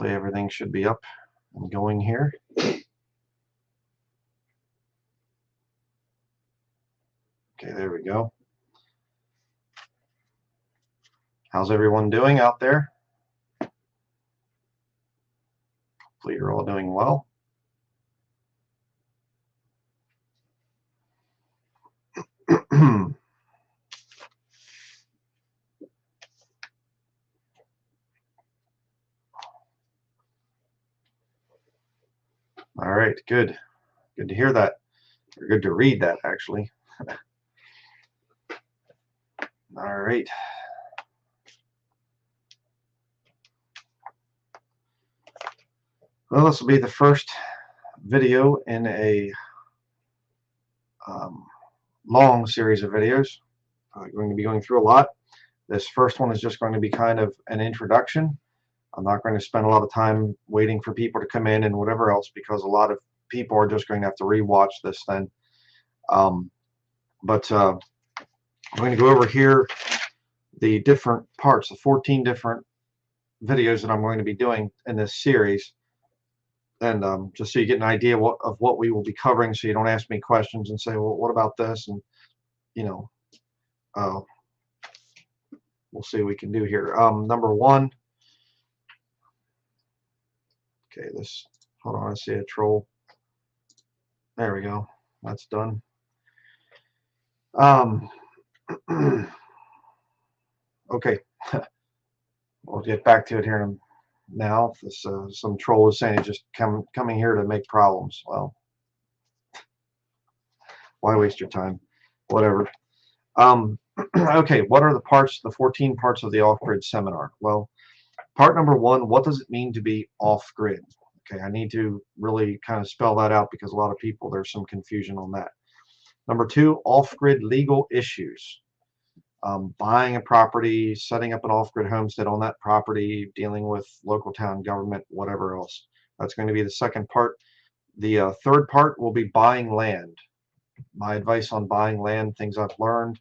Hopefully everything should be up and going here. Okay, there we go. How's everyone doing out there? Hopefully you're all doing well. All right, good. Good to hear that. Or good to read that, actually. All right. Well, this will be the first video in a long series of videos. I'm going to be going through a lot. This first one is just going to be kind of an introduction. I'm not going to spend a lot of time waiting for people to come in and whatever else, because a lot of people are just going to have to rewatch this then. I'm going to go over here the different parts, the 14 different videos that I'm going to be doing in this series, and just so you get an idea of what we will be covering, so you don't ask me questions and say, well, what about this? And you know, we'll see what we can do here. Number one. Okay, hold on, I see a troll. There we go. That's done. Okay, we'll get back to it here now. This some troll is saying just coming here to make problems. Well, why waste your time? Whatever. Okay, what are the 14 parts of the off-grid seminar? Well, part number one, what does it mean to be off-grid? Okay, I need to really kind of spell that out because a lot of people, there's some confusion on that. Number two, off-grid legal issues. Buying a property, setting up an off-grid homestead on that property, dealing with local town government, whatever else. That's going to be the second part. The third part will be buying land. My advice on buying land, things I've learned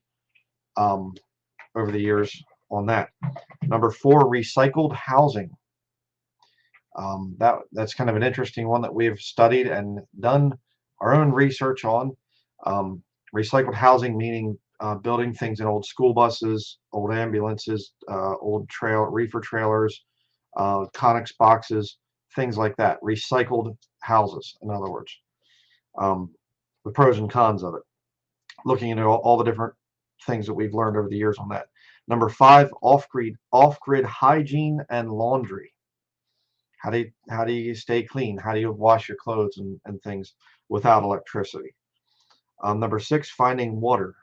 over the years on that. Number four, recycled housing. That's kind of an interesting one that we've studied and done our own research on. Recycled housing meaning building things in old school buses, old ambulances, old reefer trailers, Conex boxes, things like that. Recycled houses, in other words. The pros and cons of it. Looking into all the different things that we've learned over the years on that. Number five, off-grid hygiene and laundry. How do you stay clean? How do you wash your clothes and things without electricity? Number six, finding water,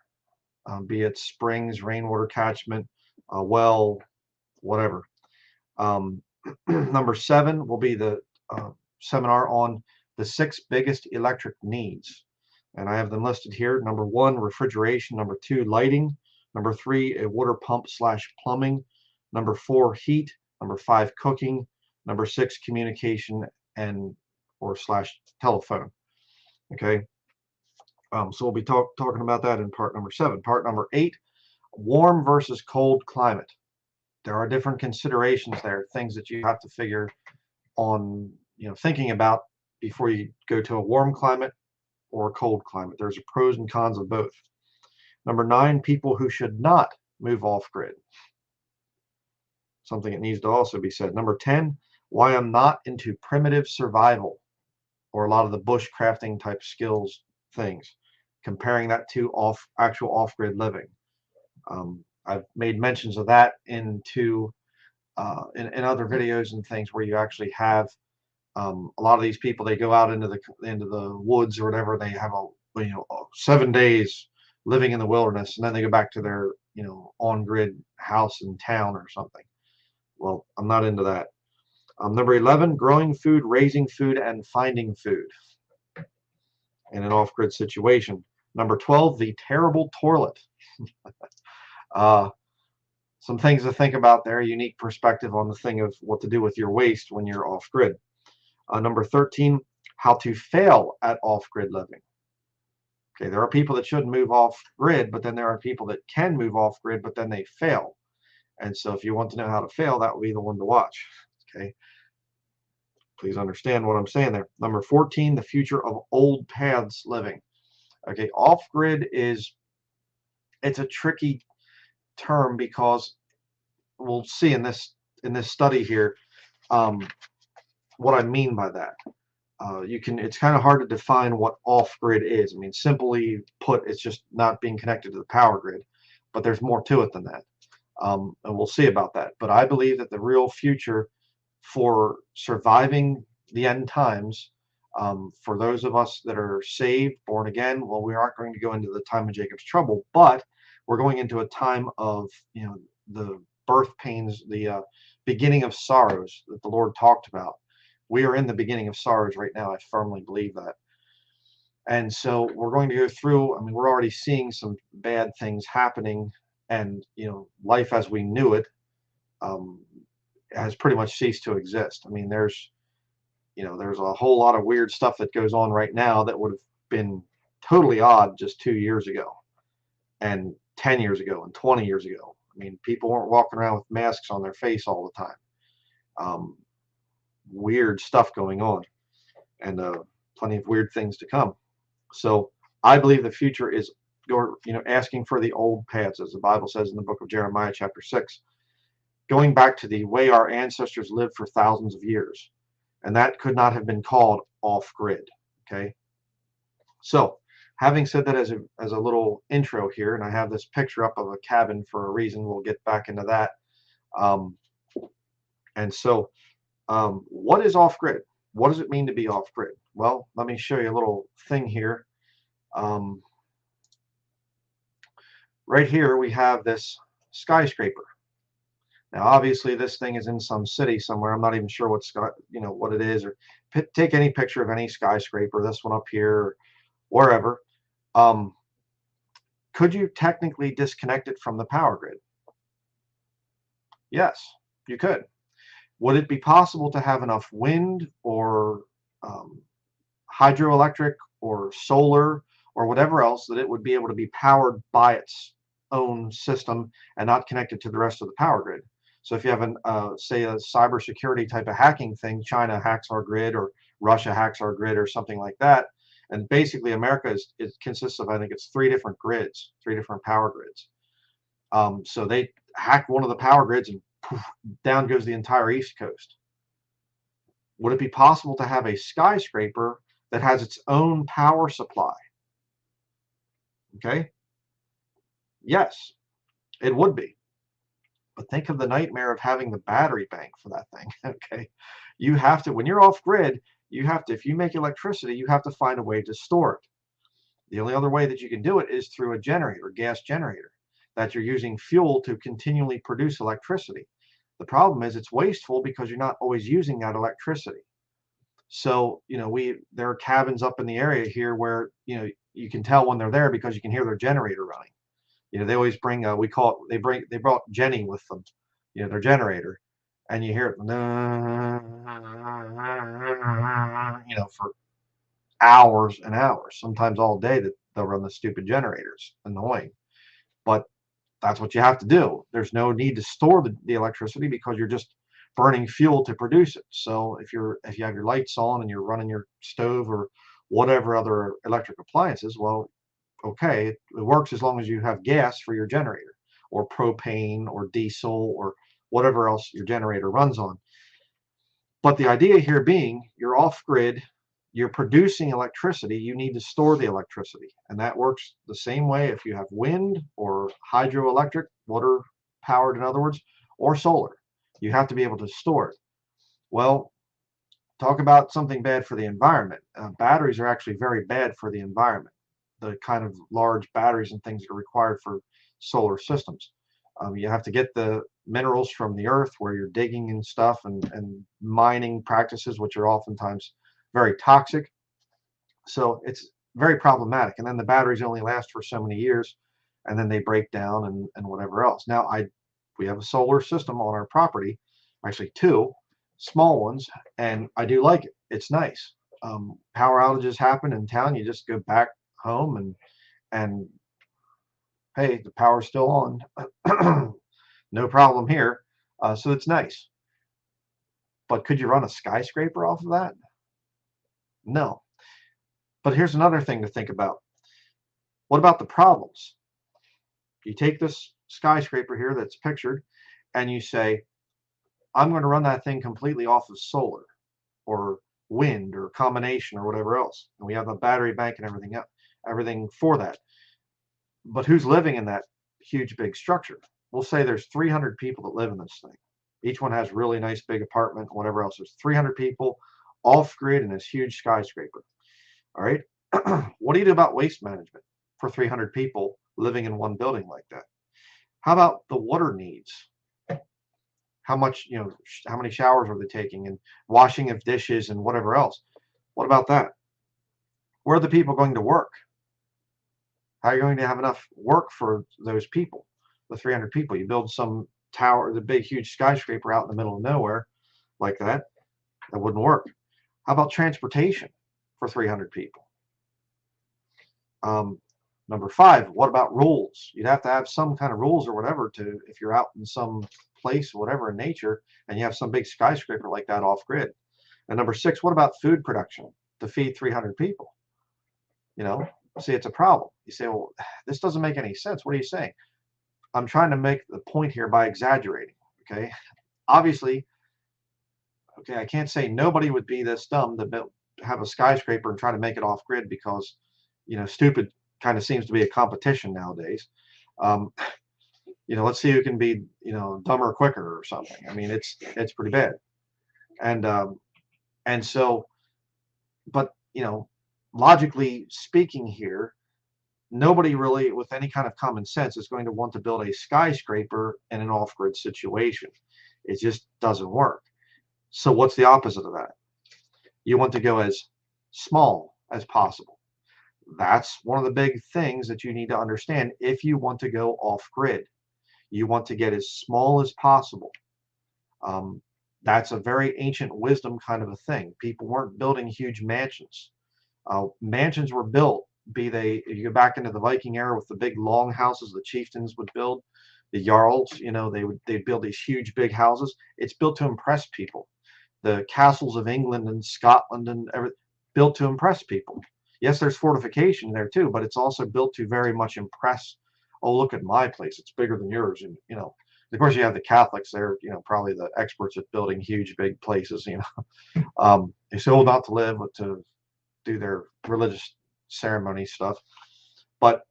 be it springs, rainwater catchment, well, whatever. Number seven will be the seminar on the 6 biggest electric needs. And I have them listed here. Number one, refrigeration. Number two, lighting. Number three, a water pump / plumbing. Number four, heat. Number five, cooking. Number six, communication or / telephone. Okay. So we'll be talking about that in part number 7. Part number 8, warm versus cold climate. There are different considerations there, things that you have to figure on, thinking about before you go to a warm climate or a cold climate. There's pros and cons of both. Number 9, people who should not move off grid. Something that needs to also be said. Number 10, why I'm not into primitive survival or a lot of the bush crafting type skills things, comparing that to actual off-grid living. I've made mentions of that in other videos and things where you actually have a lot of these people, they go out into the woods or whatever, they have 7 days living in the wilderness, and then they go back to their on-grid house in town or something. Well, I'm not into that. Number 11, growing food, raising food, and finding food in an off-grid situation. Number 12, the terrible toilet. Some things to think about there, unique perspective on the thing of what to do with your waste when you're off-grid. Number 13, how to fail at off-grid living. Okay, there are people that shouldn't move off-grid, but then there are people that can move off-grid, but then they fail. And so if you want to know how to fail, that would be the one to watch. Okay. Please understand what I'm saying there. Number 14, the future of old paths living. Okay, off-grid it's a tricky term because we'll see in this study here um, what I mean by that. It's kind of hard to define what off-grid is. I mean, simply put, it's just not being connected to the power grid, but there's more to it than that. And we'll see about that. But I believe that the real future for surviving the end times, for those of us that are saved, born again, well, we aren't going to go into the time of Jacob's trouble, but we're going into a time of, the birth pains, the beginning of sorrows that the Lord talked about. We are in the beginning of sorrows right now. I firmly believe that. And so we're going to go through, I mean, we're already seeing some bad things happening, and, life as we knew it um, has pretty much ceased to exist. I mean, there's a whole lot of weird stuff that goes on right now that would have been totally odd just 2 years ago, and 10 years ago, and 20 years ago. I mean, people weren't walking around with masks on their face all the time. Weird stuff going on, and plenty of weird things to come. So I believe the future is asking for the old paths, as the Bible says in the book of Jeremiah, chapter 6, going back to the way our ancestors lived for thousands of years. And that could not have been called off-grid. Okay. So having said that as a little intro here, and I have this picture up of a cabin for a reason, we'll get back into that. And so what is off-grid? What does it mean to be off-grid? Well, let me show you a little thing here. Right here we have this skyscraper. Now, obviously, this thing is in some city somewhere. I'm not even sure what it is. Or take any picture of any skyscraper. This one up here, or wherever. Could you technically disconnect it from the power grid? Yes, you could. Would it be possible to have enough wind or hydroelectric or solar or whatever else that it would be able to be powered by its own system and not connected to the rest of the power grid? So if you have say a cybersecurity type of hacking thing, China hacks our grid or Russia hacks our grid or something like that, and basically America it consists of, I think it's 3 different grids, 3 different power grids. So they hack one of the power grids and poof, down goes the entire East Coast. Would it be possible to have a skyscraper that has its own power supply? Okay. Yes, it would be. But think of the nightmare of having the battery bank for that thing. Okay. You have to, when you're off grid, if you make electricity, you have to find a way to store it. The only other way that you can do it is through a generator, gas generator, that you're using fuel to continually produce electricity. The problem is it's wasteful because you're not always using that electricity. So, there are cabins up in the area here where, you can tell when they're there because you can hear their generator running. They always bring they brought Jenny with them, their generator, and you hear it, for hours and hours, sometimes all day that they'll run the stupid generators. Annoying, but that's what you have to do. There's no need to store the electricity because you're just burning fuel to produce it. So if you have your lights on and you're running your stove or whatever other electric appliances, well, okay, it works as long as you have gas for your generator, or propane or diesel or whatever else your generator runs on. But the idea here being, you're off grid, you're producing electricity, you need to store the electricity. And that works the same way if you have wind or hydroelectric, water powered in other words, or solar. You have to be able to store it. Well, talk about something bad for the environment. Batteries are actually very bad for the environment. The kind of large batteries and things that are required for solar systems. You have to get the minerals from the earth where you're digging and stuff, and mining practices, which are oftentimes very toxic. So it's very problematic. And then the batteries only last for so many years, and then they break down and whatever else. Now, we have a solar system on our property, actually 2 small ones, and I do like it. It's nice. Power outages happen in town. You just go back home and hey, the power's still on. No problem here. So it's nice. But could you run a skyscraper off of that? No. But here's another thing to think about. What about the problems? You take this skyscraper here that's pictured and you say, I'm going to run that thing completely off of solar or wind or combination or whatever else. And we have a battery bank and everything for that. But who's living in that huge big structure? We'll say there's 300 people that live in this thing. Each one has really nice big apartment, whatever else. There's 300 people off grid in this huge skyscraper. All right. What do you do about waste management for 300 people living in one building like that? How about the water needs? How much, how many showers are they taking and washing of dishes and whatever else? What about that? Where are the people going to work? How are you going to have enough work for those people, the 300 people? You build some tower, the big, huge skyscraper out in the middle of nowhere like that, that wouldn't work. How about transportation for 300 people? Number 5, what about rules? You'd have to have some kind of rules or whatever to, if you're out in some place or whatever in nature and you have some big skyscraper like that off grid. And number 6, what about food production to feed 300 people? See, it's a problem. You say, well, this doesn't make any sense. What are you saying? I'm trying to make the point here by exaggerating. Okay. Obviously, okay, I can't say nobody would be this dumb to have a skyscraper and try to make it off grid because, stupid kind of seems to be a competition nowadays. Let's see who can be, dumber quicker or something. I mean, it's pretty bad. And so, but, logically speaking here, nobody really with any kind of common sense is going to want to build a skyscraper in an off-grid situation. It just doesn't work. So what's the opposite of that? You want to go as small as possible. That's one of the big things that you need to understand if you want to go off-grid. You want to get as small as possible. That's a very ancient wisdom kind of a thing. People weren't building huge mansions. Mansions were built, be they, if you go back into the Viking era with the big long houses the chieftains would build, the jarls, they'd build these huge big houses. It's built to impress people. The castles of England and Scotland and everything built to impress people. Yes, there's fortification there too, but it's also built to very much impress. Oh, look at my place; it's bigger than yours. And of course, you have the Catholics there. Probably the experts at building huge, big places. They say, "Oh, not to live, but to do their religious ceremony stuff." But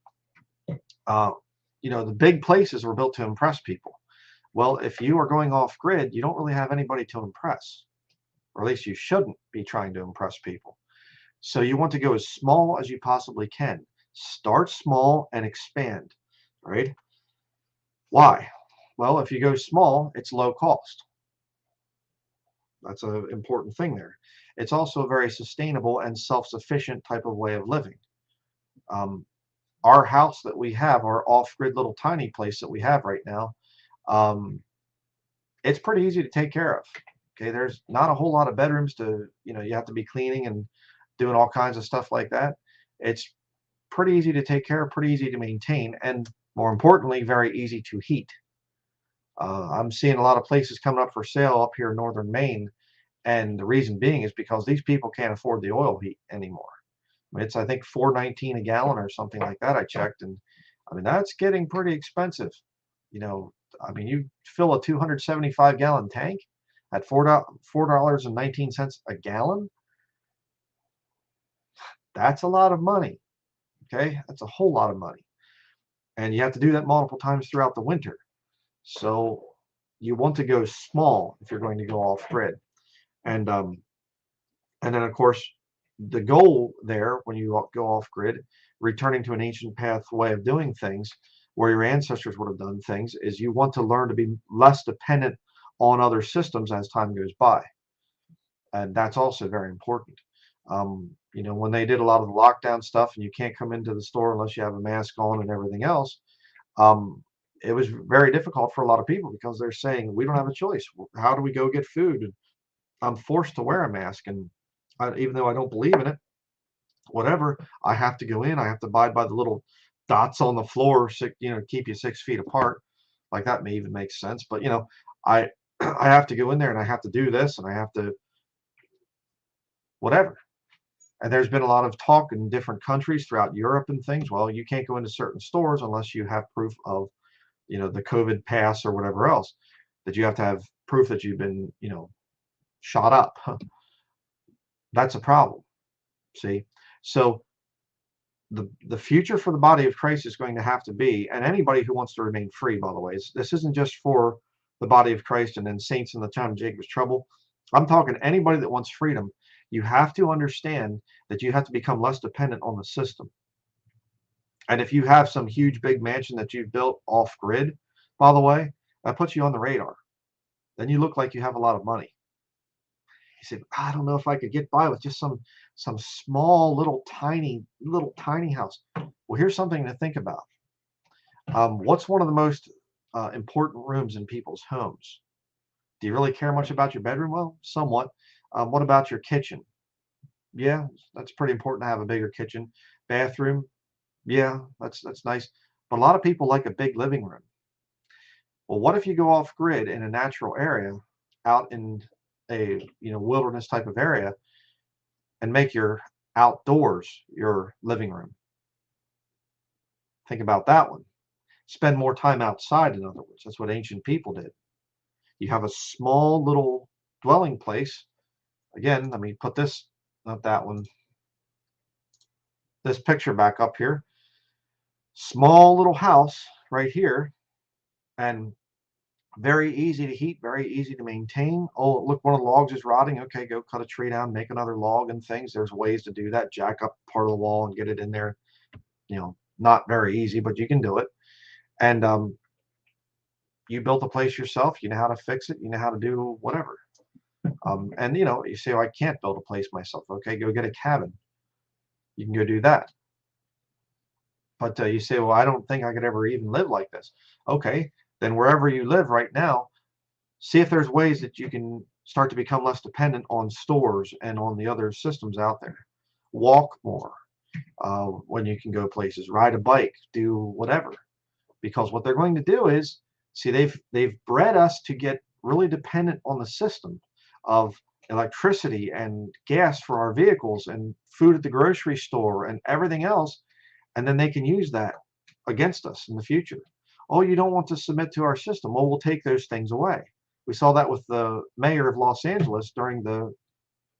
the big places were built to impress people. Well, if you are going off grid, you don't really have anybody to impress, or at least you shouldn't be trying to impress people. So you want to go as small as you possibly can. Start small and expand, right? Why? Well, if you go small, it's low cost. That's an important thing there. It's also a very sustainable and self-sufficient type of way of living. Our house that we have, our off-grid little tiny place that we have right now, it's pretty easy to take care of. Okay, there's not a whole lot of bedrooms to, you have to be cleaning and doing all kinds of stuff like that. It's pretty easy to take care of, pretty easy to maintain, and more importantly, very easy to heat. I'm seeing a lot of places coming up for sale up here in northern Maine, and the reason being is because these people can't afford the oil heat anymore. It's, I think, $4.19 a gallon or something like that. I checked, and I mean that's getting pretty expensive. You fill a 275-gallon tank at $4.19 a gallon. That's a lot of money. Okay, that's a whole lot of money, and you have to do that multiple times throughout the winter. So you want to go small if you're going to go off grid, and then of course the goal there when you go off grid, returning to an ancient path way of doing things where your ancestors would have done things, is you want to learn to be less dependent on other systems as time goes by, and that's also very important. When they did a lot of the lockdown stuff and you can't come into the store unless you have a mask on and everything else, it was very difficult for a lot of people because they're saying, we don't have a choice. How do we go get food? And I'm forced to wear a mask. And even though I don't believe in it, whatever, I have to go in. I have to abide by the little dots on the floor, keep you 6 feet apart. Like that may even make sense. But, I have to go in there and I have to do this and I have to whatever. And there's been a lot of talk in different countries throughout Europe and things. Well, you can't go into certain stores unless you have proof of, the COVID pass or whatever else. That you have to have proof that you've been, shot up. That's a problem. See, so the future for the body of Christ is going to have to be, and anybody who wants to remain free, by the way, this isn't just for the body of Christ and then saints in the time of Jacob's trouble. I'm talking anybody that wants freedom. You have to understand that you have to become less dependent on the system. And if you have some huge big mansion that you've built off grid, by the way, that puts you on the radar. Then you look like you have a lot of money. He said, I don't know if I could get by with just some small little tiny house. Well, here's something to think about. What's one of the most important rooms in people's homes? Do you really care much about your bedroom? Well, somewhat. What about your kitchen? Yeah, that's pretty important to have a bigger kitchen. Bathroom? Yeah, that's nice. But a lot of people like a big living room. Well, what if you go off grid in a natural area out in a wilderness type of area and make your outdoors your living room? Think about that one. Spend more time outside, in other words. That's what ancient people did. You have a small little dwelling place. Again, let me put this, not that one, this picture back up here. Small little house right here, and very easy to heat, very easy to maintain. Oh, look, one of the logs is rotting. Okay, go cut a tree down, make another log and things. There's ways to do that. Jack up part of the wall and get it in there. Not very easy, but you can do it. And you built the place yourself. You know how to fix it. You know how to do whatever. And you say, oh, I can't build a place myself. Okay, go get a cabin. You can go do that. But you say, well, I don't think I could ever even live like this. Okay, then wherever you live right now, see if there's ways that you can start to become less dependent on stores and on the other systems out there. Walk more when you can go places. Ride a bike. Do whatever. Because what they're going to do is, see, they've bred us to get really dependent on the system of electricity and gas for our vehicles and food at the grocery store and everything else. And then they can use that against us in the future. Oh, you don't want to submit to our system. Well, we'll take those things away. We saw that with the mayor of Los Angeles during the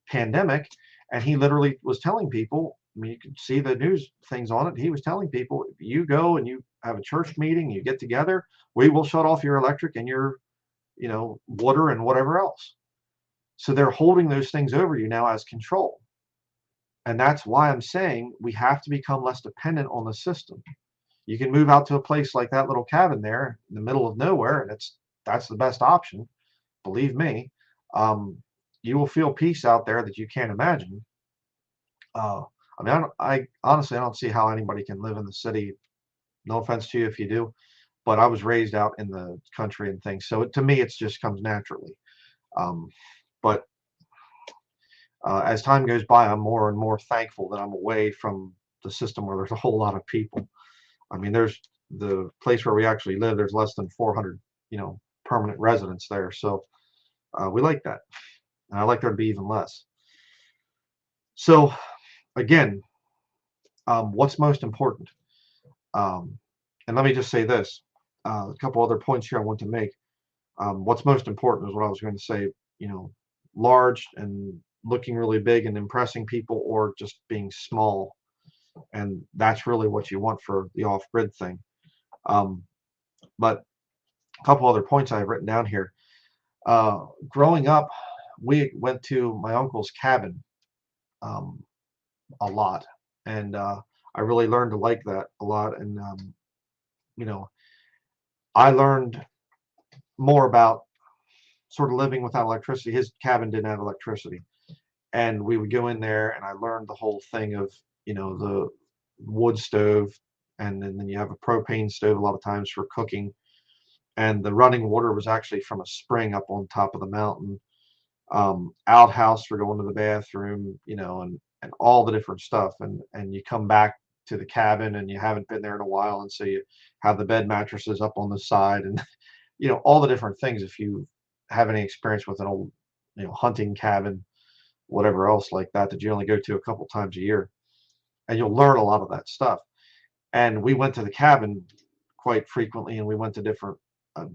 pandemic, and he literally was telling people, I mean, you can see the news things on it. He was telling people, if you go and you have a church meeting, you get together, we will shut off your electric and your, water and whatever else. So they're holding those things over you now as control. And that's why I'm saying we have to become less dependent on the system. You can move out to a place like that little cabin there in the middle of nowhere, and that's the best option. Believe me, you will feel peace out there that you can't imagine. I mean, I honestly, I don't see how anybody can live in the city. No offense to you if you do, but I was raised out in the country and things, so to me, it just comes naturally. But as time goes by, I'm more and more thankful that I'm away from the system where there's a whole lot of people. I mean, there's the place where we actually live. There's less than 400, permanent residents there. So we like that. And I like there to be even less. So again, what's most important? And let me just say this, a couple other points here I want to make. What's most important is what I was going to say, large and looking really big and impressing people, or just being small. And that's really what you want for the off-grid thing. But a couple other points I have written down here. Growing up, we went to my uncle's cabin a lot, and I really learned to like that a lot. And I learned more about sort of living without electricity. His cabin didn't have electricity, and we would go in there, and I learned the whole thing of the wood stove, and then you have a propane stove a lot of times for cooking, and the running water was actually from a spring up on top of the mountain. Outhouse for going to the bathroom, and all the different stuff, and you come back to the cabin and you haven't been there in a while, and so you have the bed mattresses up on the side, and all the different things. If you have any experience with an old, hunting cabin, whatever else like that, that you only go to a couple times a year, and you'll learn a lot of that stuff. And we went to the cabin quite frequently, and we went to different,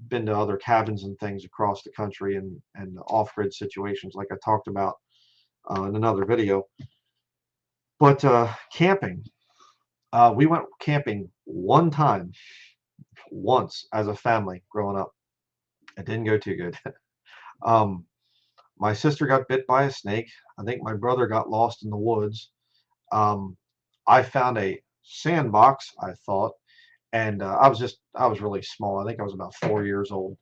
been to other cabins and things across the country, and off-grid situations like I talked about in another video. But camping, we went camping one time, once as a family growing up. It didn't go too good. um, my sister got bit by a snake. I think my brother got lost in the woods. Um, I found a sandbox, I thought, and I was really small. I think I was about 4 years old,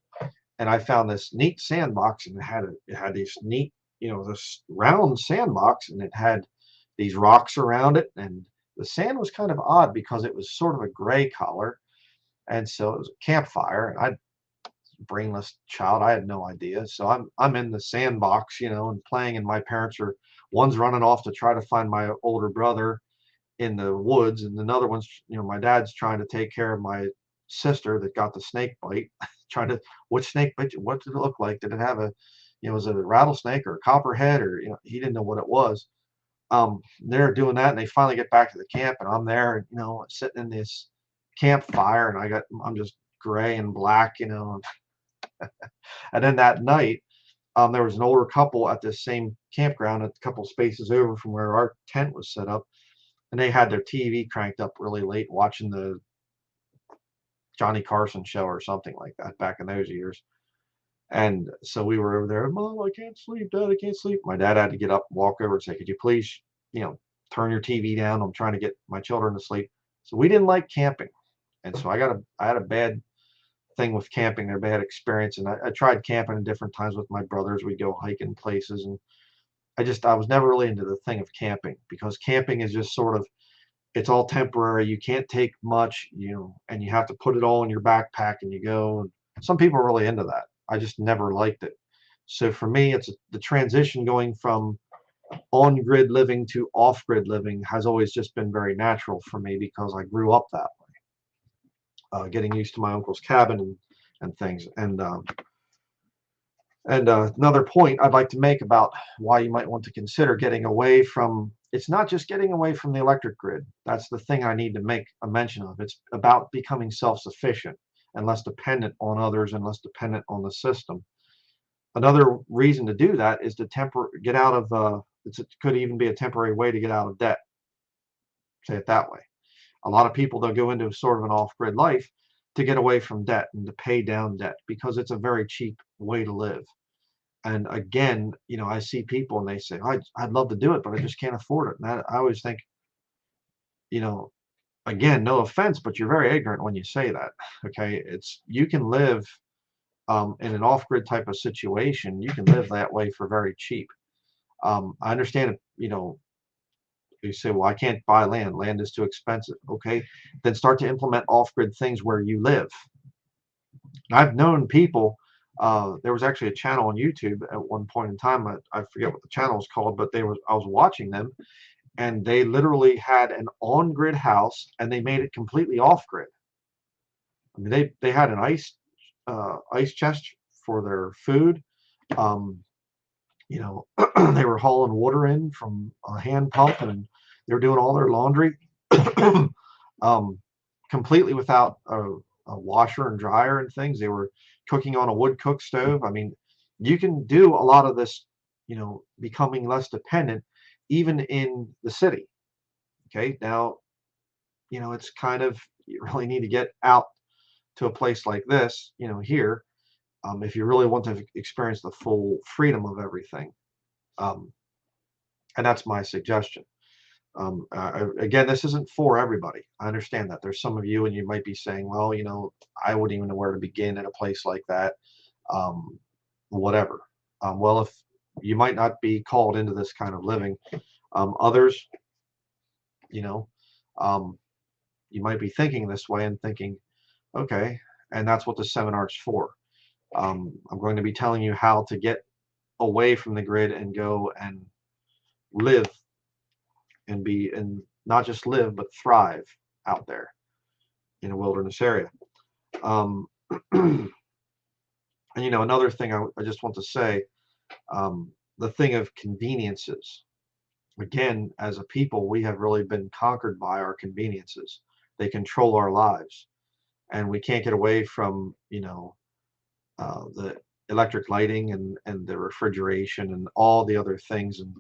and I found this neat sandbox, and it had these neat, this round sandbox, and it had these rocks around it, and the sand was kind of odd because it was sort of a gray color, and so it was a campfire, and I, brainless child, I had no idea. So I'm in the sandbox, and playing, and my parents are, one's running off to try to find my older brother in the woods, and another one's, my dad's trying to take care of my sister that got the snake bite. Trying to, which snake bit you? What did it look like? Did it have a, was it a rattlesnake or a copperhead, or he didn't know what it was. They're doing that, and they finally get back to the camp, and I'm there, sitting in this campfire, and I'm just gray and black, and then that night, there was an older couple at this same campground, a couple spaces over from where our tent was set up, and they had their TV cranked up really late, watching the Johnny Carson show or something like that back in those years. And so we were over there, Mom, I can't sleep, Dad, I can't sleep. My dad had to get up, walk over, and say, could you please, turn your TV down? I'm trying to get my children to sleep. So we didn't like camping, and so I had a bad thing with camping, a bad experience, and I tried camping at different times with my brothers. We'd go hiking places, and I was never really into the thing of camping, because camping is just sort of, it's all temporary. You can't take much, and you have to put it all in your backpack and you go. And some people are really into that. I just never liked it. So for me, it's the transition going from on-grid living to off-grid living has always just been very natural for me, because I grew up that way, getting used to my uncle's cabin and things. And another point I'd like to make about why you might want to consider getting away from, it's not just getting away from the electric grid. That's the thing I need to make a mention of. It's about becoming self-sufficient and less dependent on others and less dependent on the system. Another reason to do that is to get out of, it could even be a temporary way to get out of debt. Say it that way. A lot of people, they'll go into sort of an off-grid life to get away from debt and to pay down debt, because it's a very cheap way to live. And again, I see people and they say, I'd love to do it, but I just can't afford it. And I always think, again, no offense, but you're very ignorant when you say that. Okay. You can live in an off-grid type of situation. You can live that way for very cheap. I understand, you say, well, I can't buy land. Land is too expensive. Okay. Then start to implement off-grid things where you live. I've known people, there was actually a channel on YouTube at one point in time. I forget what the channel was called, but I was watching them, and they literally had an on-grid house, and they made it completely off-grid. I mean, they had an ice chest for their food. They were hauling water in from a hand pump, and they were doing all their laundry completely without a washer and dryer and things. They were cooking on a wood cook stove. I mean, you can do a lot of this, becoming less dependent, even in the city. Okay. Now, it's kind of, you really need to get out to a place like this, here, if you really want to experience the full freedom of everything. And that's my suggestion. Again, this isn't for everybody. I understand that. There's some of you, and you might be saying, well, I wouldn't even know where to begin in a place like that. Whatever. Well, if you might not be called into this kind of living, others, you might be thinking this way and thinking, okay, and that's what the seminar is for. I'm going to be telling you how to get away from the grid and go and live and not just live, but thrive out there in a wilderness area. And And another thing I just want to say, the thing of conveniences. Again, as a people, we have really been conquered by our conveniences. They control our lives, and we can't get away from the electric lighting and the refrigeration and all the other things, and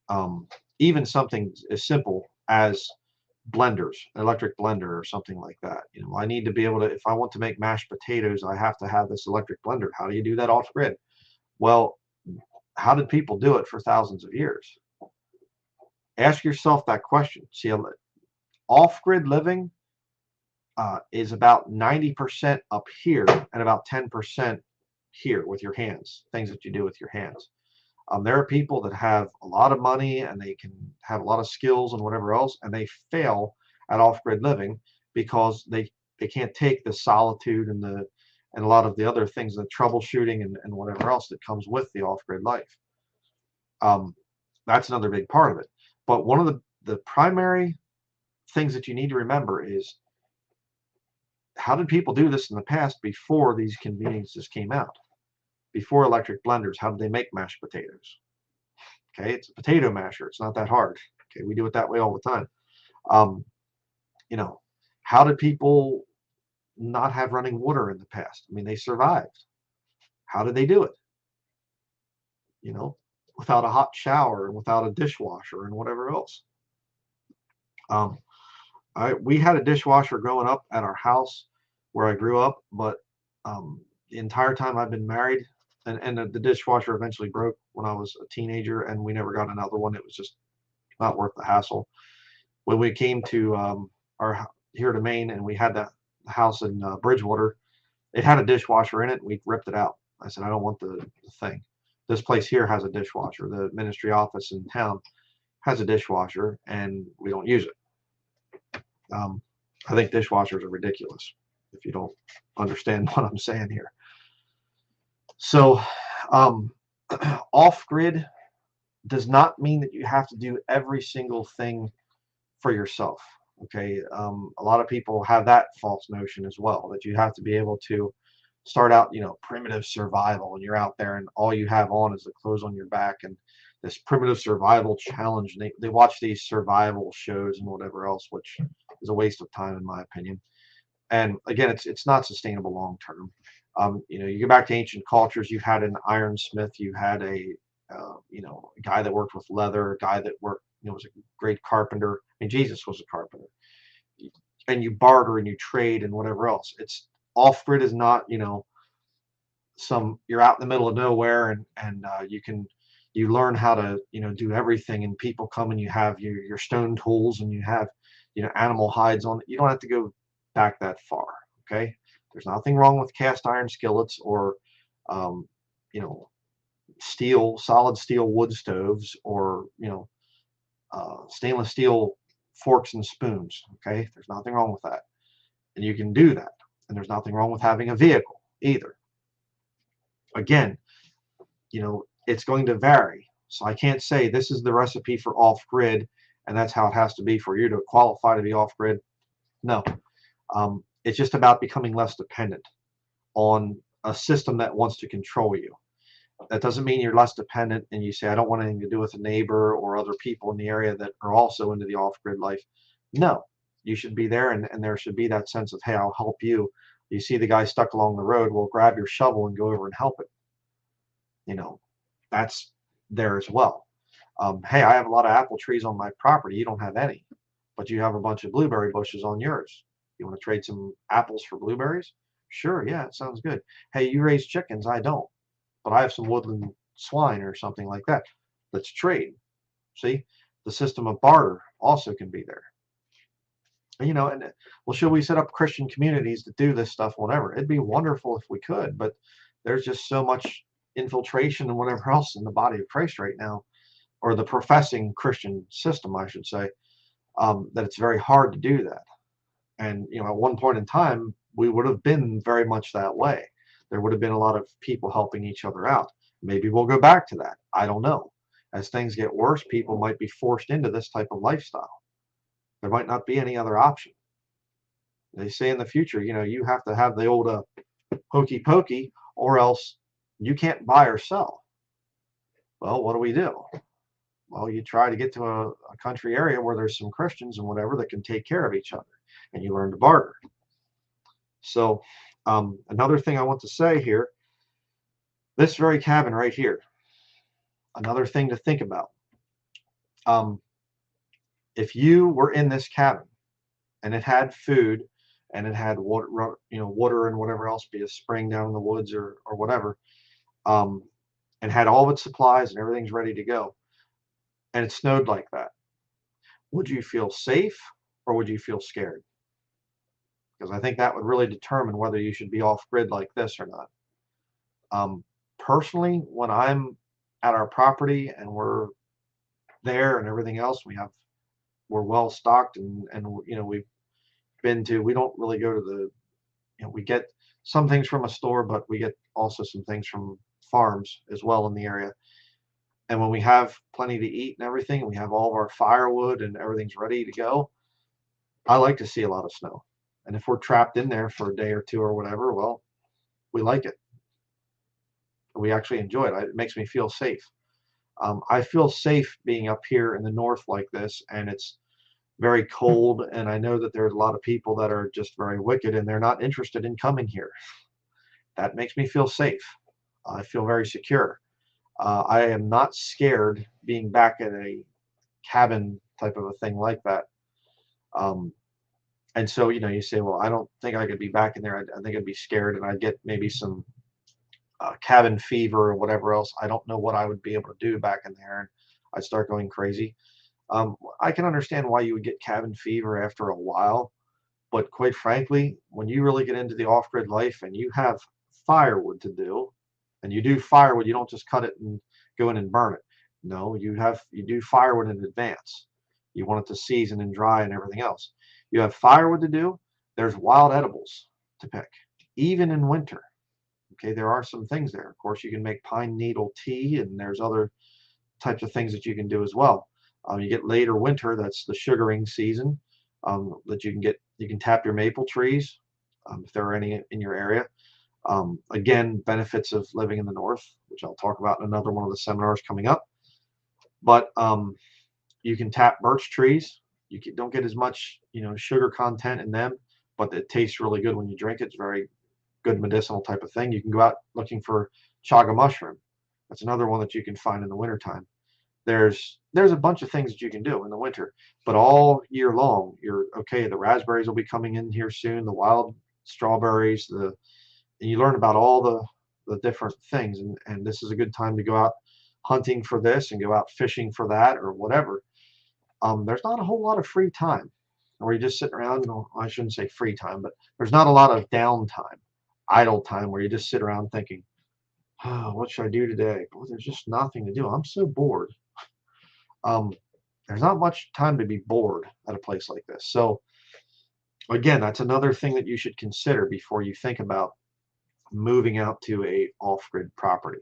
um, even something as simple as blenders, electric blender or something like that. I need to be able to, if I want to make mashed potatoes, I have to have this electric blender. How do you do that off grid? Well, how did people do it for thousands of years? Ask yourself that question. See, off grid living is about 90% up here and about 10% here with your hands, things that you do with your hands. There are people that have a lot of money and they can have a lot of skills and whatever else, and they fail at off-grid living because they can't take the solitude and a lot of the other things, the troubleshooting and whatever else that comes with the off-grid life. That's another big part of it. But one of the primary things that you need to remember is, how did people do this in the past before these conveniences came out? Before electric blenders, how did they make mashed potatoes? Okay, it's a potato masher. It's not that hard. Okay, we do it that way all the time. Um, you know, how did people not have running water in the past? I mean, they survived. How did they do it? Without a hot shower and without a dishwasher and whatever else. Um, we had a dishwasher growing up at our house where I grew up, but the entire time I've been married, and the dishwasher eventually broke when I was a teenager, and we never got another one. It was just not worth the hassle. When we came to our here to Maine, and we had the house in Bridgewater, it had a dishwasher in it. We ripped it out. I said, I don't want the thing. This place here has a dishwasher. The ministry office in town has a dishwasher, and we don't use it. I think dishwashers are ridiculous, if you don't understand what I'm saying here. So off-grid does not mean that you have to do every single thing for yourself. Okay, a lot of people have that false notion as well, that you have to be able to start out, primitive survival, and you're out there and all you have on is the clothes on your back and this primitive survival challenge. And they watch these survival shows and whatever else, which is a waste of time in my opinion. And again, it's not sustainable long term. You go back to ancient cultures. You had an ironsmith. You had a guy that worked with leather, a guy that worked, was a great carpenter. I mean, Jesus was a carpenter. And you barter and you trade and whatever else. It's off grid is not, you're out in the middle of nowhere and you learn how to do everything, and people come and you have your stone tools and you have animal hides on. You don't have to go back that far. Okay, there's nothing wrong with cast iron skillets or solid steel wood stoves or stainless steel forks and spoons. Okay, there's nothing wrong with that, and you can do that. And there's nothing wrong with having a vehicle either. Again, it's going to vary. So I can't say this is the recipe for off-grid and that's how it has to be for you to qualify to be off-grid. No, it's just about becoming less dependent on a system that wants to control you. That doesn't mean you're less dependent and you say, I don't want anything to do with a neighbor or other people in the area that are also into the off-grid life. No, you should be there, and there should be that sense of, hey, I'll help you. You see the guy stuck along the road, well, grab your shovel and go over and help it. That's there as well. Hey, I have a lot of apple trees on my property. You don't have any, but you have a bunch of blueberry bushes on yours. You want to trade some apples for blueberries? Sure, yeah, it sounds good. Hey, you raise chickens. I don't, but I have some woodland swine or something like that. Let's trade. See, the system of barter also can be there. And well, should we set up Christian communities to do this stuff? Whatever. It'd be wonderful if we could, but there's just so much infiltration and whatever else in the body of Christ right now, or the professing Christian system, I should say, that it's very hard to do that. And at one point in time, we would have been very much that way. There would have been a lot of people helping each other out. Maybe we'll go back to that. I don't know. As things get worse, people might be forced into this type of lifestyle. There might not be any other option. They say in the future, you have to have the old hokey pokey, or else you can't buy or sell. Well, what do? Well, you try to get to a country area where there's some Christians and whatever that can take care of each other, and you learn to barter. So another thing I want to say here, this very cabin right here, another thing to think about. If you were in this cabin and it had food and it had water, water and whatever else, be a spring down in the woods or whatever, and had all of its supplies and everything's ready to go, and it snowed like that, would you feel safe or would you feel scared? Because I think that would really determine whether you should be off grid like this or not. Personally, when I'm at our property and we're there and everything else, we're well stocked and we've been to, we don't really go to the, we get some things from a store, but we get also some things from farms as well in the area. And when we have plenty to eat and everything, and we have all of our firewood and everything's ready to go, I like to see a lot of snow. And if we're trapped in there for a day or two or whatever, well, we like it. We actually enjoy it. It makes me feel safe. I feel safe being up here in the north like this, and it's very cold, and I know that there's a lot of people that are just very wicked and they're not interested in coming here. That makes me feel safe. I feel very secure. I am not scared being back at a cabin type of a thing like that. And so, you say, well, I don't think I could be back in there. I think I'd be scared and I'd get maybe some cabin fever or whatever else. I don't know what I would be able to do back in there. And I'd start going crazy. I can understand why you would get cabin fever after a while. But quite frankly, when you really get into the off-grid life and you have firewood to do, and you do firewood, you don't just cut it and go in and burn it. No, you do firewood in advance. You want it to season and dry and everything else. You have firewood to do. There's wild edibles to pick, even in winter. Okay, there are some things there. Of course, you can make pine needle tea, and there's other types of things that you can do as well. You get later winter, that's the sugaring season, that you can tap your maple trees, if there are any in your area. Again, benefits of living in the north, which I'll talk about in another one of the seminars coming up. But you can tap birch trees. Don't get as much sugar content in them, but it tastes really good when you drink it. It's very good medicinal type of thing. You can go out looking for chaga mushroom. That's another one that you can find in the wintertime. There's a bunch of things that you can do in the winter, but all year long, you're okay. The raspberries will be coming in here soon, the wild strawberries, and you learn about all the different things, and this is a good time to go out hunting for this and go out fishing for that or whatever. There's not a whole lot of free time where you just sit around. I shouldn't say free time, but there's not a lot of downtime, idle time where you just sit around thinking, oh, what should I do today? Boy, there's just nothing to do. I'm so bored. There's not much time to be bored at a place like this. So again, that's another thing that you should consider before you think about moving out to a off-grid property.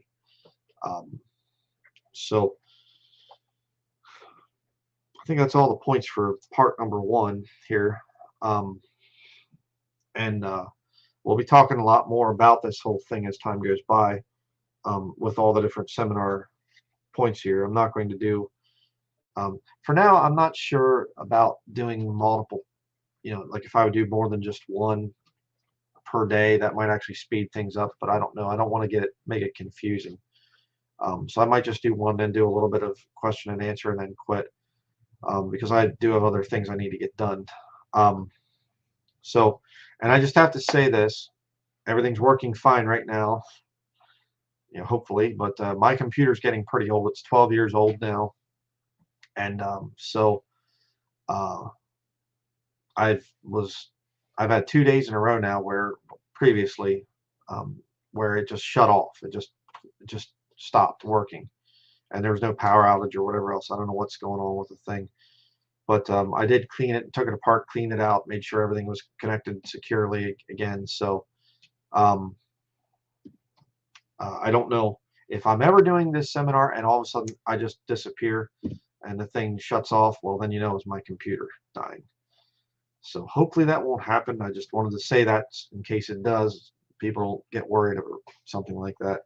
So I think that's all the points for part number 1 here. We'll be talking a lot more about this whole thing as time goes by, with all the different seminar points here. I'm not going to do, for now, I'm not sure about doing multiple, like if I would do more than just one per day, that might actually speed things up, but I don't know. I don't want to make it confusing. So I might just do one, then do a little bit of question and answer and then quit, because I do have other things I need to get done. And I just have to say this, everything's working fine right now, hopefully, but my computer's getting pretty old. It's 12 years old now. And I've had 2 days in a row now where previously, where it just shut off. It just stopped working, and there was no power outage or whatever else. I don't know what's going on with the thing, but I did clean it, took it apart, cleaned it out, made sure everything was connected securely again. So I don't know if I'm ever doing this seminar and all of a sudden I just disappear and the thing shuts off. Well, then it's my computer dying. So hopefully that won't happen. I just wanted to say that in case it does. people don't get worried or something like that.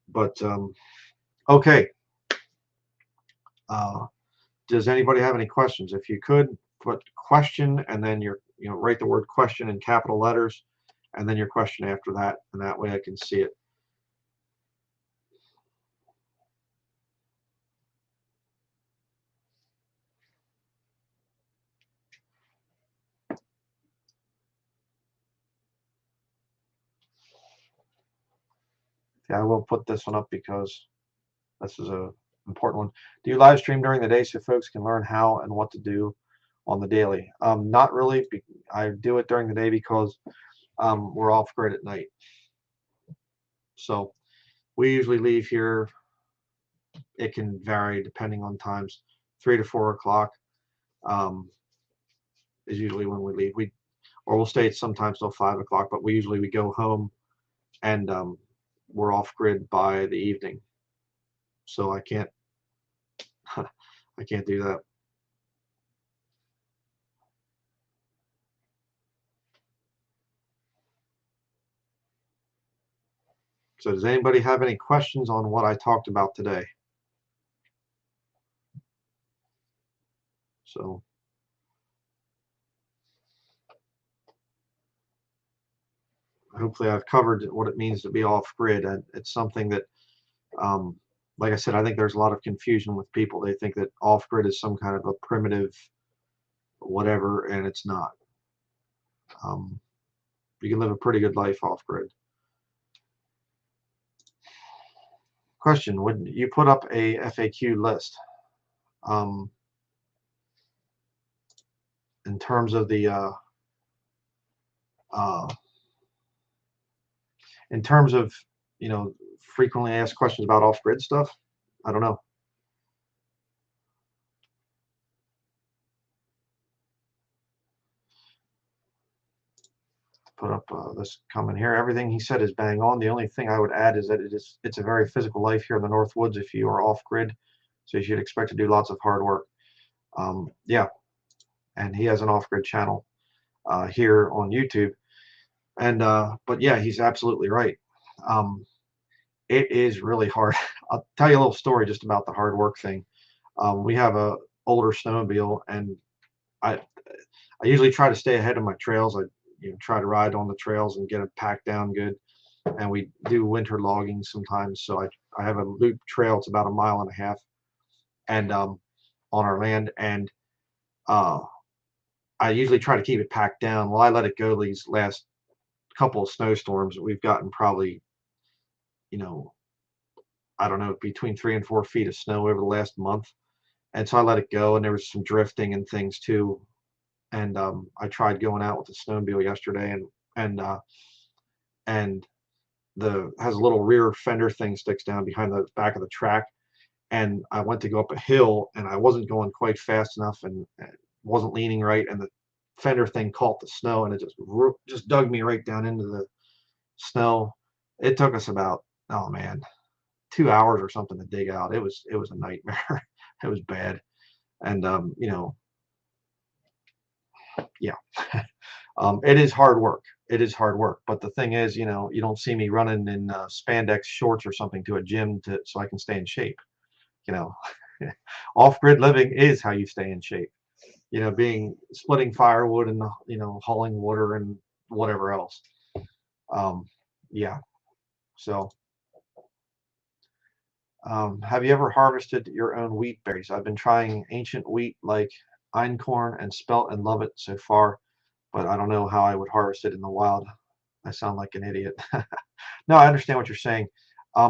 But okay. Does anybody have any questions? If you could put question and then write the word question in capital letters and then your question after that, and that way I can see it. Yeah, I will put this one up because this is a important one. Do you live stream during the day so folks can learn how and what to do on the daily? Not really. I do it during the day because we're off grid at night. So we usually leave here. It can vary depending on times. 3 to 4 o'clock is usually when we leave. Or we'll stay sometimes till 5 o'clock, but we go home and we're off grid by the evening. So I can't I can't do that. So does anybody have any questions on what I talked about today? So hopefully I've covered what it means to be off grid. And it's something that, like I said, I think there's a lot of confusion with people. They think that off grid is some kind of a primitive whatever, and it's not. You can live a pretty good life off grid. Question: would you put up a FAQ list in terms of the frequently asked questions about off grid stuff? I don't know. Put up this comment here. Everything he said is bang on. The only thing I would add is that it's a very physical life here in the North Woods if you are off grid, so you should expect to do lots of hard work. Yeah, and he has an off grid channel here on YouTube, and but yeah, he's absolutely right. It is really hard. I'll tell you a little story just about the hard work thing. We have a older snowmobile, and I usually try to stay ahead of my trails. I try to ride on the trails and get it packed down good. And we do winter logging sometimes. So I have a loop trail. It's about 1.5 miles, and on our land. And I usually try to keep it packed down. Well, I let it go these last couple of snowstorms. We've gotten probably, I don't know, between 3 and 4 feet of snow over the last month. And so I let it go, and there was some drifting and things too. And I tried going out with the snowmobile yesterday, and has a little rear fender thing sticks down behind the back of the track, and I went to go up a hill, and I wasn't going quite fast enough, and wasn't leaning right, and the fender thing caught the snow, and it just dug me right down into the snow. It took us about, oh man, 2 hours or something to dig out. It was a nightmare. It was bad. And yeah. It is hard work. It is hard work. But the thing is, you don't see me running in spandex shorts or something to a gym so I can stay in shape. Off-grid living is how you stay in shape. Splitting firewood and hauling water and whatever else. Yeah. So, have you ever harvested your own wheat berries? I've been trying ancient wheat like einkorn and spelt and love it so far, but I don't know how I would harvest it in the wild. I sound like an idiot. No, I understand what you're saying.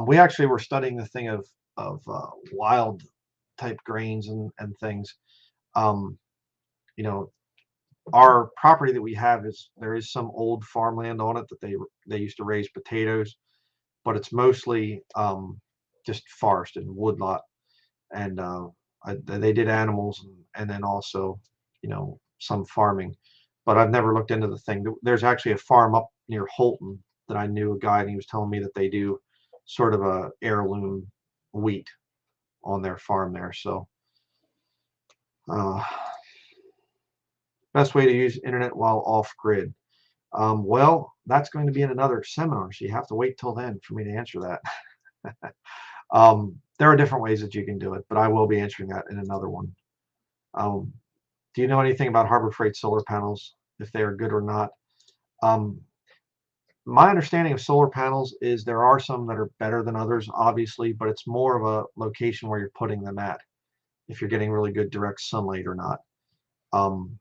We actually were studying the thing of wild type grains and things. Um, our property that we have there is some old farmland on it that they used to raise potatoes, but it's mostly just forest and woodlot, and they did animals and then also some farming, but I've never looked into the thing. There's actually a farm up near Holton that I knew a guy, and he was telling me that they do sort of a heirloom wheat on their farm there. So best way to use internet while off grid. Well, that's going to be in another seminar, so you have to wait till then for me to answer that. There are different ways that you can do it, but I will be answering that in another one. Um, do you know anything about Harbor Freight solar panels, if they are good or not? Um, my understanding of solar panels is there are some that are better than others, obviously, but it's more of a location where you're putting them at, if you're getting really good direct sunlight or not. Um,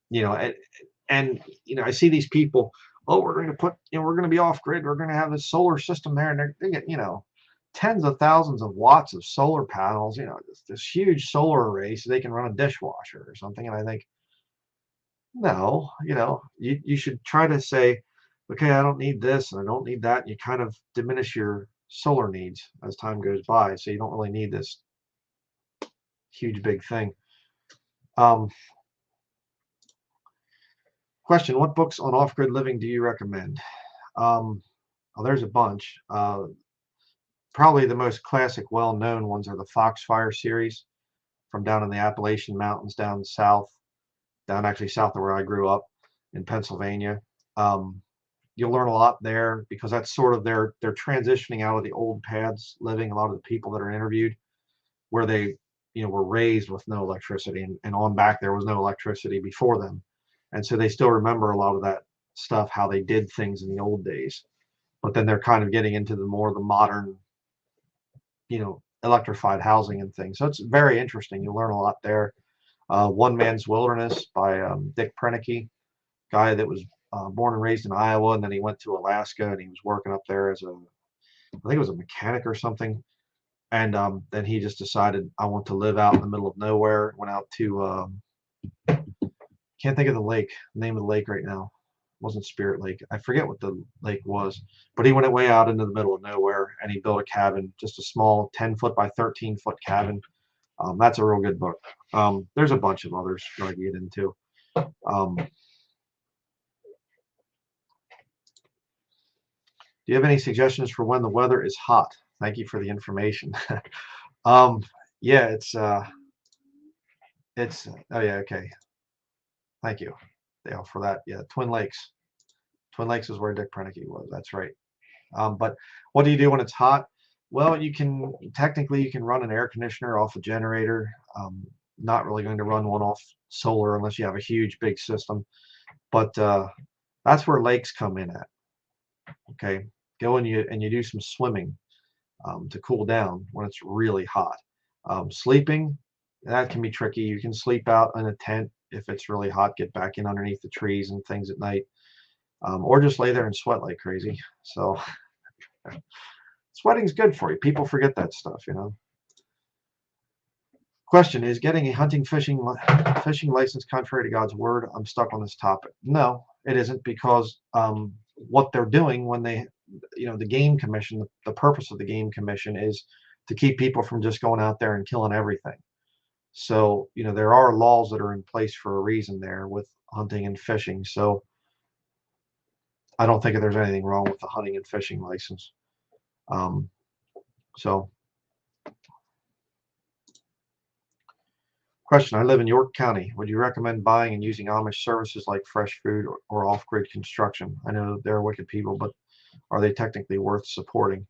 you know, and I see these people, oh, we're going to put, we're going to be off grid. We're going to have this solar system there, and they get, tens of thousands of watts of solar panels, this huge solar array so they can run a dishwasher or something. And I think, no, you should try to say, okay, I don't need this and I don't need that. And you kind of diminish your solar needs as time goes by. So you don't really need this huge, big thing. Um, Question, what books on off-grid living do you recommend? Well, there's a bunch. Probably the most classic, well-known ones are the Foxfire series from down in the Appalachian Mountains down south, down actually south of where I grew up in Pennsylvania. Um, you'll learn a lot there because that's sort of they're transitioning out of the old paths living. A lot of the people that are interviewed where they were raised with no electricity, and on back there was no electricity before them, and so they still remember a lot of that stuff, how they did things in the old days. But then they're kind of getting into the modern, electrified housing and things. So it's very interesting. You learn a lot there. One Man's Wilderness by Dick Prenneke, guy that was born and raised in Iowa, and then he went to Alaska and he was working up there as I think it was a mechanic or something. And then he just decided, I want to live out in the middle of nowhere. Went out to, can't think of the name of the lake right now. It wasn't Spirit Lake. I forget what the lake was, but he went way out into the middle of nowhere and he built a cabin, just a small 10-foot by 13-foot cabin. That's a real good book. There's a bunch of others that I get into. Do you have any suggestions for when the weather is hot? Thank you for the information. um, yeah, it's oh yeah, okay. Thank you, Dale, for that. Yeah, Twin Lakes. Twin Lakes is where Dick Prenneke was. That's right. But what do you do when it's hot? Well, technically you can run an air conditioner off a generator. Not really going to run one off solar unless you have a huge big system. But that's where lakes come in at. Okay, go and you do some swimming to cool down when it's really hot. Sleeping, that can be tricky. You can sleep out in a tent if it's really hot. Get back in underneath the trees and things at night, or just lay there and sweat like crazy. So sweating's good for you. People forget that stuff. Question, is getting a hunting fishing license contrary to God's word? I'm stuck on this topic. No, it isn't, because what they're doing when the game commission, the purpose of the game commission is to keep people from just going out there and killing everything. So, there are laws that are in place for a reason there with hunting and fishing. So I don't think there's anything wrong with the hunting and fishing license. So question, I live in York County. Would you recommend buying and using Amish services like fresh food or off-grid construction? I know they're wicked people, but are they technically worth supporting?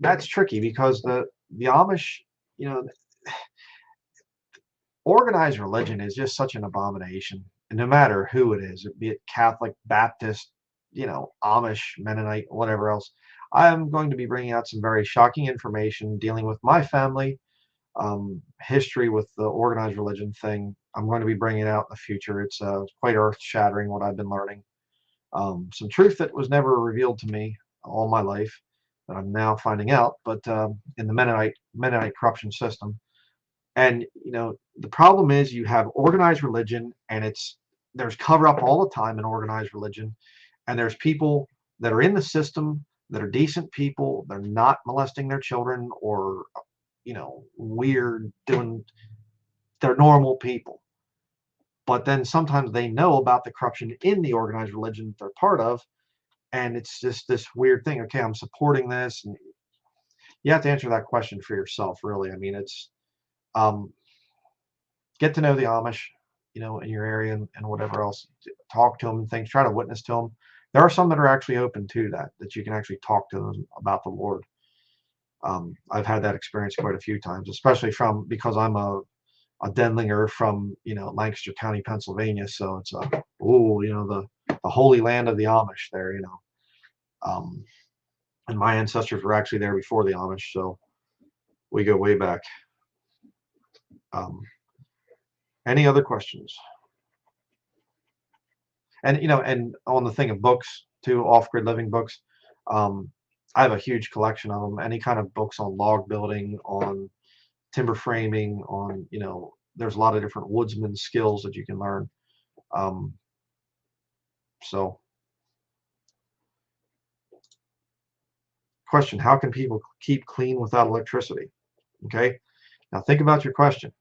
That's tricky because the Amish, you know, organized religion is just such an abomination. And no matter who it is, be it Catholic, Baptist, Amish, Mennonite, whatever else, I'm going to be bringing out some very shocking information dealing with my family, history with the organized religion thing. I'm going to be bringing it out in the future. It's quite earth-shattering what I've been learning. Some truth that was never revealed to me all my life that I'm now finding out, but in the Mennonite corruption system. And the problem is you have organized religion, and there's cover up all the time in organized religion, and there's people that are in the system that are decent people. They're not molesting their children or weird doing. They're normal people, but then sometimes they know about the corruption in the organized religion that they're part of, and it's just this weird thing. Okay, I'm supporting this, and you have to answer that question for yourself, really. I mean, it's get to know the Amish, in your area and whatever else. Talk to them and things. Try to witness to them. There are some that are actually open to that you can actually talk to them about the Lord. I've had that experience quite a few times, especially because I'm a Denlinger from Lancaster County, Pennsylvania. So it's the holy land of the Amish there. Um, and my ancestors were actually there before the Amish, so we go way back. Any other questions? And and on the thing of books too, off-grid living books, um, I have a huge collection of them. Any kind of books on log building, on timber framing, on there's a lot of different woodsman skills that you can learn. Um, so, question: how can people keep clean without electricity? Okay, now think about your question.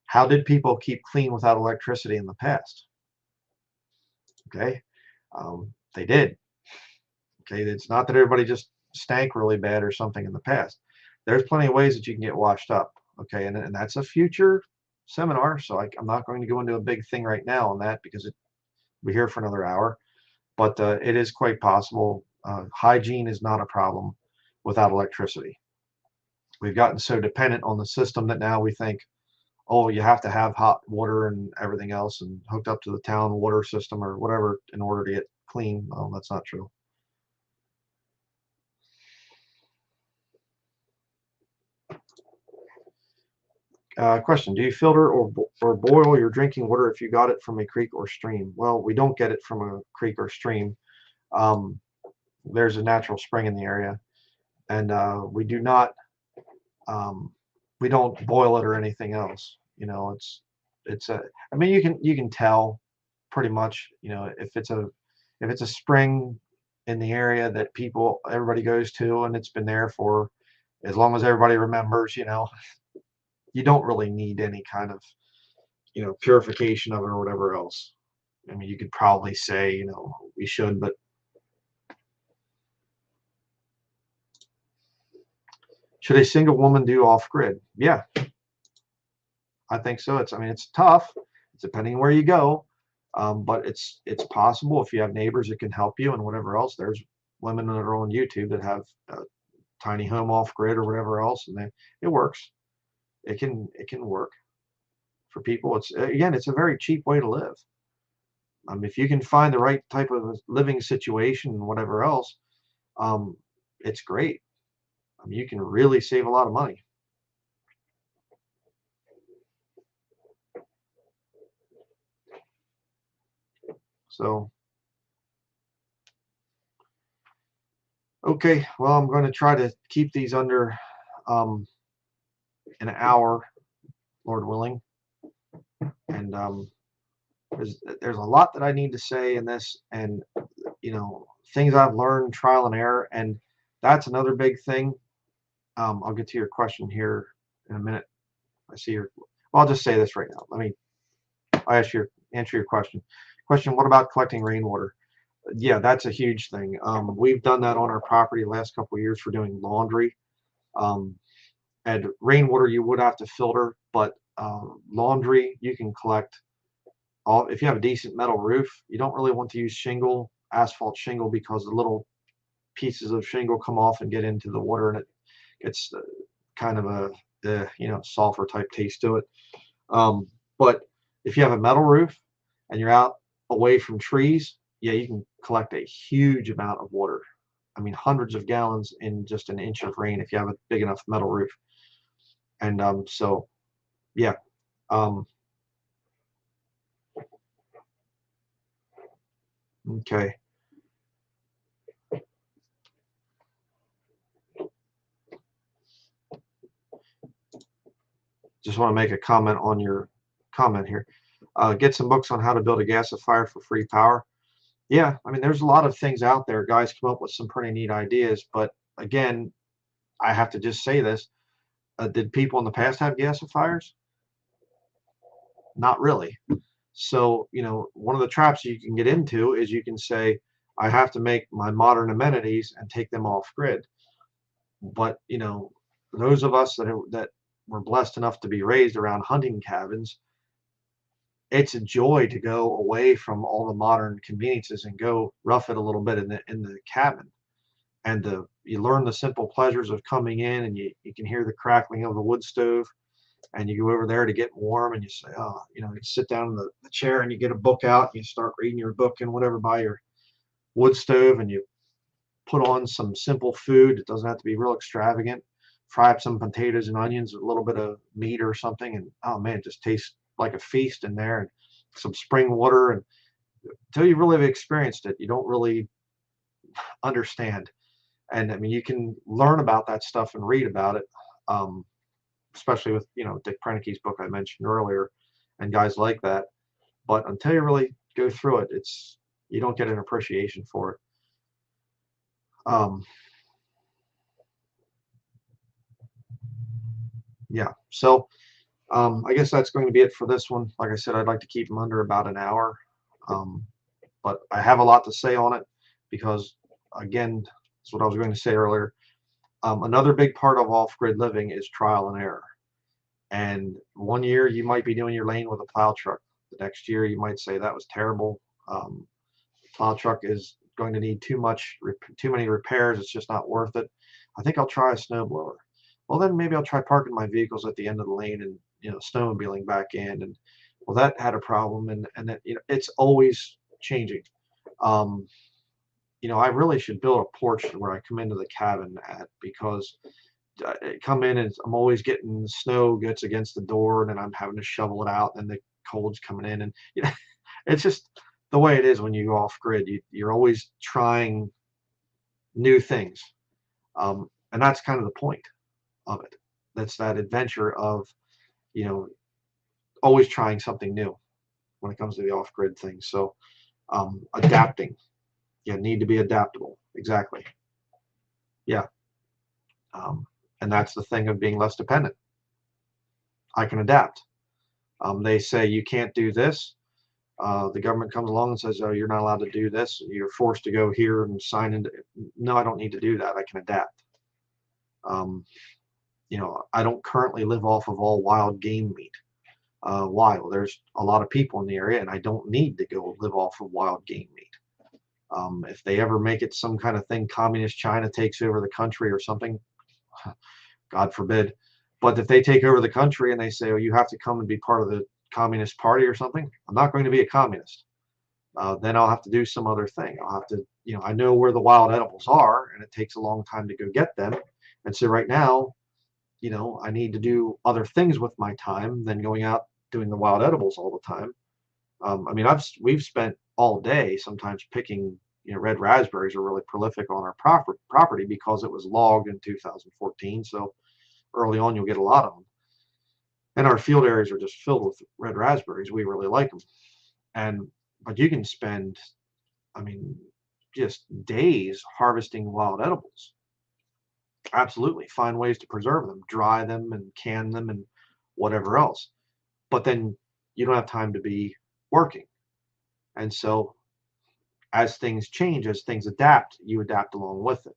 How did people keep clean without electricity in the past? Okay, they did. Okay, it's not that everybody just stank really bad or something in the past. There's plenty of ways that you can get washed up. Okay, and that's a future seminar, so I'm not going to go into a big thing right now on that because we're here for another hour. But it is quite possible. Hygiene is not a problem without electricity. We've gotten so dependent on the system that now we think, oh, you have to have hot water and everything else and hooked up to the town water system or whatever in order to get clean. Well, that's not true. Question: do you filter or boil your drinking water if you got it from a creek or stream? Well, we don't get it from a creek or stream. Um, there's a natural spring in the area, and we do not we don't boil it or anything else. It's a. I mean, you can tell pretty much. If it's a spring in the area that everybody goes to, and it's been there for as long as everybody remembers. You don't really need any kind of purification of it or whatever else. I mean, you could probably say we should, but should a single woman do off grid? Yeah, I think so. It's tough. It's depending where you go, but it's possible if you have neighbors that can help you and whatever else. There's women that are on YouTube that have a tiny home off grid or whatever else, and it works. It can work for people. It's a very cheap way to live. If you can find the right type of living situation and whatever else, um, it's great. You can really save a lot of money. So, okay, well, I'm going to try to keep these under um, an hour, Lord willing. And there's a lot that I need to say in this, and things I've learned trial and error, and that's another big thing. I'll get to your question here in a minute. I see your. Well, I'll just say this right now. Answer your question. What about collecting rainwater? Yeah, that's a huge thing. We've done that on our property the last couple of years for doing laundry. Um, and rainwater you would have to filter, but laundry you can collect. If you have a decent metal roof, you don't really want to use asphalt shingle, because the little pieces of shingle come off and get into the water, and it gets kind of a sulfur type taste to it. But if you have a metal roof and you're out away from trees, yeah, you can collect a huge amount of water. I mean, hundreds of gallons in just an inch of rain if you have a big enough metal roof. And so, yeah. Okay. Just want to make a comment on your comment here. Get some books on how to build a gasifier for free power. Yeah, I mean, there's a lot of things out there. Guys come up with some pretty neat ideas, but again, I have to just say this. Did people in the past have gasifiers? Not really. So, one of the traps you can get into is you can say, I have to make my modern amenities and take them off grid. But, those of us that were blessed enough to be raised around hunting cabins, it's a joy to go away from all the modern conveniences and go rough it a little bit in the cabin. And you learn the simple pleasures of coming in, and you can hear the crackling of the wood stove, and you go over there to get warm, and you say, oh, you know, you sit down in the chair and you get a book out and you start reading your book and whatever by your wood stove, and you put on some simple food. It doesn't have to be real extravagant. Fry up some potatoes and onions, a little bit of meat or something, and oh man, it just tastes like a feast in there. And some spring water, and until you really have experienced it, you don't really understand. And I mean, you can learn about that stuff and read about it, um, especially with, you know, Dick Proennke's book I mentioned earlier, and guys like that. But until you really go through it, you don't get an appreciation for it. Um, yeah. So I guess that's going to be it for this one. Like I said, I'd like to keep them under about an hour. Um, but I have a lot to say on it because, again, that's what I was going to say earlier. Another big part of off-grid living is trial and error. And one year you might be doing your lane with a plow truck. The next year you might say that was terrible. Plow truck is going to need too many repairs. It's just not worth it. I think I'll try a snowblower. Well, then maybe I'll try parking my vehicles at the end of the lane and, you know, snowmobiling back in. And well, that had a problem, and that, you know, it's always changing. Um, you know, I really should build a porch where I come into the cabin at, because come in and I'm always getting snow gets against the door, and then I'm having to shovel it out, and the cold's coming in, and you know, it's just the way it is when you go off grid. You're always trying new things, and that's kind of the point of it. That's that adventure of, you know, always trying something new when it comes to the off grid thing. So adapting, you need to be adaptable. Exactly. Yeah. Um, and that's the thing of being less dependent. I can adapt. They say you can't do this. The government comes along and says, oh, you're not allowed to do this. You're forced to go here and sign into. No, I don't need to do that. I can adapt. You know, I don't currently live off of all wild game meat. Why? Well, there's a lot of people in the area, and I don't need to go live off of wild game meat. If they ever make it some kind of thing, communist China takes over the country or something, God forbid. But if they take over the country and they say, oh, you have to come and be part of the Communist Party or something, I'm not going to be a communist. Then I'll have to do some other thing. I'll have to, you know, I know where the wild edibles are, and it takes a long time to go get them. And so right now, you know, I need to do other things with my time than going out doing the wild edibles all the time. I mean, we've spent all day sometimes picking, you know, red raspberries are really prolific on our property because it was logged in 2014. So early on, you'll get a lot of them. And our field areas are just filled with red raspberries. We really like them. But you can spend, I mean, just days harvesting wild edibles. Absolutely. Find ways to preserve them, dry them and can them and whatever else. But then you don't have time to be working. And so as things change, as things adapt, you adapt along with it.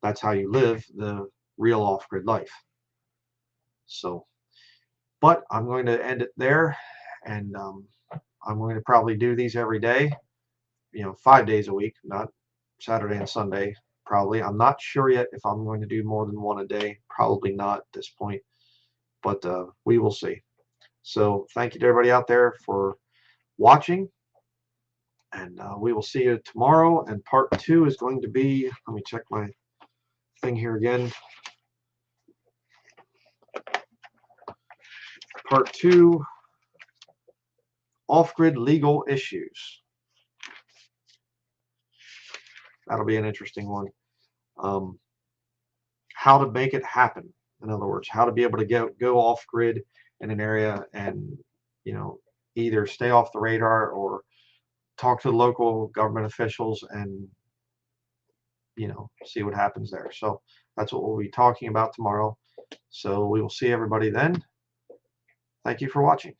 That's how you live the real off-grid life. So, but I'm going to end it there, and I'm going to probably do these every day, you know, 5 days a week, not Saturday and Sunday, probably. I'm not sure yet if I'm going to do more than one a day. Probably not at this point, but we will see. So thank you to everybody out there for watching, and we will see you tomorrow. And part 2 is going to be, let me check my thing here again. Part 2, off-grid legal issues. That'll be an interesting one. How to make it happen. In other words, how to be able to go off-grid in an area and, you know, either stay off the radar or talk to the local government officials and, you know, see what happens there. So that's what we'll be talking about tomorrow. So we will see everybody then. Thank you for watching.